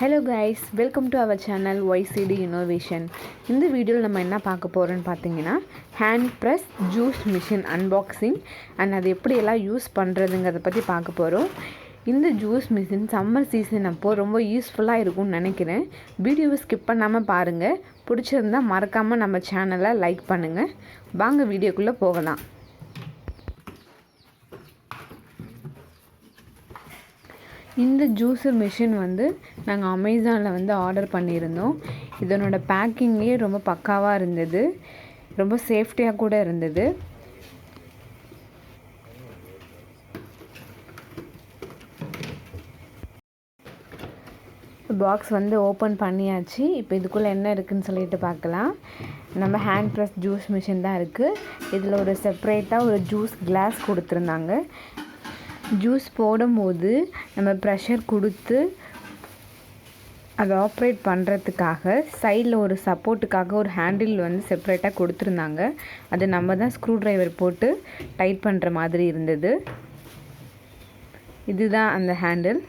Hello guys, welcome to our channel YCD Innovation. இந்த வீடியோவில் நம்ம என்ன பார்க்க போகிறோன்னு பார்த்தீங்கன்னா hand press juice machine unboxing and அது எப்படியெல்லாம் யூஸ் பண்ணுறதுங்கிறத பற்றி பார்க்க போகிறோம். இந்த ஜூஸ் மிஷின் சம்மர் சீசன் அப்போது ரொம்ப யூஸ்ஃபுல்லாக இருக்கும்னு நினைக்கிறேன். வீடியோவை ஸ்கிப் பண்ணாமல் பாருங்கள். பிடிச்சிருந்தால் மறக்காமல் நம்ம சேனலை லைக் பண்ணுங்கள். வாங்க வீடியோக்குள்ளே போகலாம். இந்த ஜூஸர் மிஷின் நாங்கள் அமேசானில் ஆர்டர் பண்ணியிருந்தோம். இதனோட பேக்கிங்கே ரொம்ப பக்காவாக இருந்தது, ரொம்ப சேஃப்டியாக கூட இருந்தது. பாக்ஸ் ஓப்பன் பண்ணியாச்சு. இப்போ இதுக்குள்ளே என்ன இருக்குதுன்னு சொல்லிட்டு பார்க்கலாம். நம்ம ஹேண்ட் ப்ரெஸ் ஜூஸ் மிஷின் தான் இருக்குது. இதில் ஒரு செப்ரேட்டாக ஒரு ஜூஸ் கிளாஸ் கொடுத்துருந்தாங்க. ஜூஸ் போடும்போது நம்ம ப்ரெஷர் கொடுத்து அதை ஆப்ரேட் பண்ணுறதுக்காக சைடில் ஒரு சப்போர்ட்டுக்காக ஒரு ஹேண்டில் செப்ரேட்டாக கொடுத்துருந்தாங்க. அது நம்ம தான் ஸ்க்ரூ ட்ரைவர் போட்டு டைட் பண்ணுற மாதிரி இருந்தது. இதுதான் அந்த ஹேண்டில்.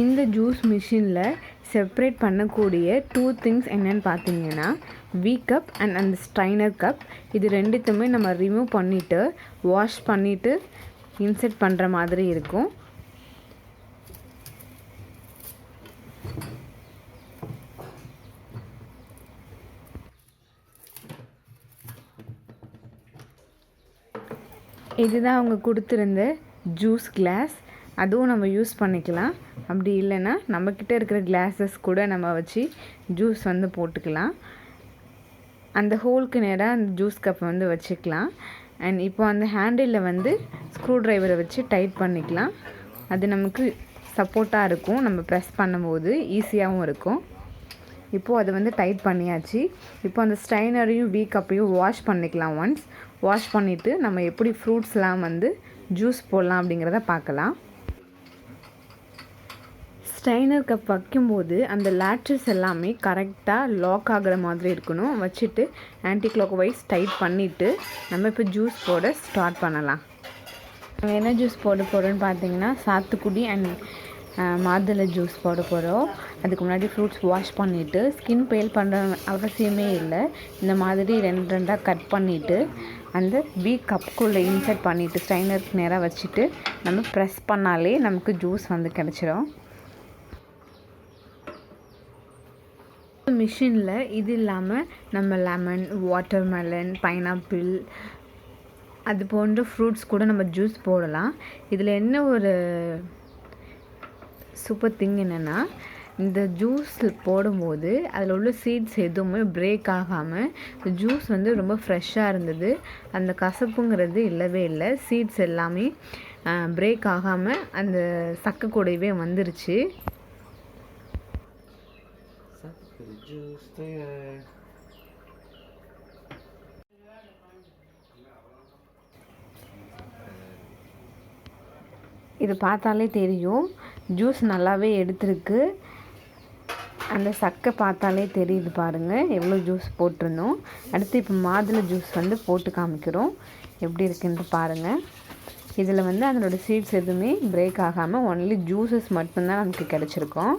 இந்த ஜூஸ் மிஷினில் செப்ரேட் பண்ணக்கூடிய 2 திங்ஸ் என்னென்னு பார்த்தீங்கன்னா வி கப் அண்ட் அந்த ஸ்ட்ரைனர் கப். இது ரெண்டுத்துமே நம்ம ரிமூவ் பண்ணிவிட்டு வாஷ் பண்ணிவிட்டு இன்செர்ட் பண்ணுற மாதிரி இருக்கும். இதுதான் அவங்க கொடுத்துருந்த ஜூஸ் கிளாஸ். அதுவும் நம்ம யூஸ் பண்ணிக்கலாம். அப்படி இல்லைன்னா நம்மக்கிட்ட இருக்கிற கிளாஸஸ் கூட நம்ம வச்சு ஜூஸ் போட்டுக்கலாம். அந்த ஹோலுக்கு நேராக அந்த ஜூஸ் கப் வச்சுக்கலாம். அண்ட் இப்போ அந்த ஹேண்டிலில் ஸ்க்ரூ ட்ரைவரை வச்சு டைட் பண்ணிக்கலாம். அது நமக்கு சப்போர்ட்டாக இருக்கும், நம்ம ப்ரெஸ் பண்ணும்போது ஈஸியாகவும் இருக்கும். இப்போது அது டைட் பண்ணியாச்சு. இப்போ அந்த ஸ்ட்ரைனரையும் வீ கப்பையும் வாஷ் பண்ணிக்கலாம். ஒன்ஸ் வாஷ் பண்ணிவிட்டு நம்ம எப்படி ஃப்ரூட்ஸ்லாம் ஜூஸ் போடலாம் அப்படிங்கிறத பார்க்கலாம். ஸ்ட்ரைனர் கப் வைக்கும்போது அந்த லேட்சஸ் எல்லாமே கரெக்டாக லாக் ஆகிற மாதிரி இருக்கணும். வச்சுட்டு ஆன்டி கிளாக் வைஸ் டைட் பண்ணிவிட்டு நம்ம இப்போ ஜூஸ் போட ஸ்டார்ட் பண்ணலாம். நம்ம என்ன ஜூஸ் போட போகிறோன்னு பார்த்தீங்கன்னா சாத்துக்குடி அண்ட் மாதுளை ஜூஸ் போட போகிறோம். அதுக்கு முன்னாடி ஃப்ரூட்ஸ் வாஷ் பண்ணிவிட்டு ஸ்கின் பெயில் பண்ணுற அவசியமே இல்லை. இந்த மாதிரி 2 கட் பண்ணிவிட்டு அந்த வீ கப்புக்குள்ளே இன்சர்ட் பண்ணிவிட்டு ஸ்ட்ரைனருக்கு நேராக வச்சுட்டு நம்ம ப்ரெஸ் பண்ணாலே நமக்கு ஜூஸ் கிடச்சிரும். மிஷினில் இது இல்லாமல் நம்ம லெமன், வாட்டர்மெலன், பைனாப்பிள் அது போன்ற ஃப்ரூட்ஸ் கூட நம்ம ஜூஸ் போடலாம். இதில் என்ன ஒரு சூப்பர் திங் என்னென்னா, இந்த ஜூஸ் போடும்போது அதில் உள்ள சீட்ஸ் எதுவுமே பிரேக் ஆகாமல் ஜூஸ் ரொம்ப ஃப்ரெஷ்ஷாக இருந்தது. அந்த கசப்புங்கிறது இல்லவே இல்லை. சீட்ஸ் எல்லாமே பிரேக் ஆகாமல் அந்த சக்கை கூடவே வந்துருச்சு. இது பார்த்தாலே தெரியும் ஜூஸ் நல்லாவே எடுத்துருக்கு. அந்த சக்கை பார்த்தாலே தெரியுது பாருங்கள் எவ்வளோ ஜூஸ் போட்டிருந்தோம். அடுத்து இப்போ மாதுளை ஜூஸ் போட்டு காமிக்கிறோம். எப்படி இருக்குன்னு பாருங்கள். இதில் அதனோட சீட்ஸ் எதுவுமே பிரேக் ஆகாமல் ஒன்லி ஜூஸஸ் மட்டும்தான் நமக்கு கிடச்சிருக்கோம்.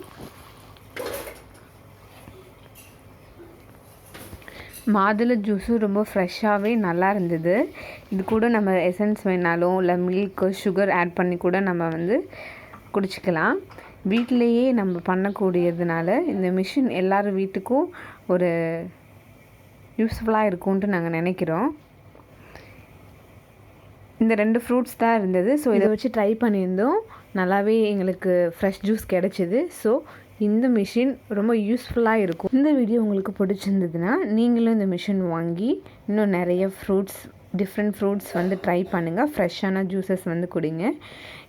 மாதுளை ஜூஸும் ரொம்ப ஃப்ரெஷ்ஷாகவே நல்லா இருந்தது. இது கூட நம்ம எசன்ஸ் வேணாலும் இல்லை மில்க்கு, சுகர் ஆட் பண்ணி கூட நம்ம குடிச்சிக்கலாம். வீட்டிலையே நம்ம பண்ணக்கூடியதுனால இந்த மிஷின் எல்லார் வீட்டுக்கும் ஒரு யூஸ்ஃபுல்லாக இருக்கும்ன்ட்டு நாங்கள் நினைக்கிறோம். இந்த 2 ஃப்ரூட்ஸ் தான் இருந்தது. ஸோ இதை வச்சு ட்ரை பண்ணியிருந்தோம். நல்லாவே எங்களுக்கு ஃப்ரெஷ் ஜூஸ் கிடச்சிது. ஸோ இந்த மிஷின் ரொம்ப யூஸ்ஃபுல்லாக இருக்கும். இந்த வீடியோ உங்களுக்கு பிடிச்சிருந்ததுன்னா நீங்களும் இந்த மிஷின் வாங்கி இன்னும் நிறைய டிஃப்ரெண்ட் ஃப்ரூட்ஸ் ட்ரை பண்ணுங்கள். ஃப்ரெஷ்ஷான ஜூஸஸ் குடிங்க.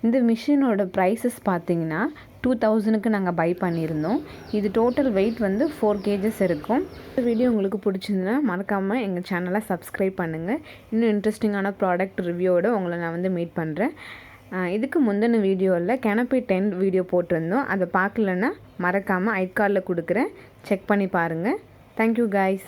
இந்த மிஷினோட ப்ரைஸஸ் பார்த்தீங்கன்னா 2000க்கு நாங்கள் பை பண்ணியிருந்தோம். இது டோட்டல் வெயிட் 4 kgs இருக்கும். இந்த வீடியோ உங்களுக்கு பிடிச்சிருந்ததுன்னா மறக்காமல் எங்கள் சேனலை சப்ஸ்கிரைப் பண்ணுங்கள். இன்னும் இன்ட்ரெஸ்டிங்கான ப்ராடக்ட் ரிவ்யூவோடு உங்களை நான் மீட் பண்ணுறேன். இதுக்கு முந்தின வீடியோவில் கேனப்பி 10 வீடியோ போட்டிருந்தோம். அதை பார்க்கலன்னா மறக்காமல் ஐகார்டில் கொடுக்குறேன், செக் பண்ணி பாருங்கள். Thank you guys.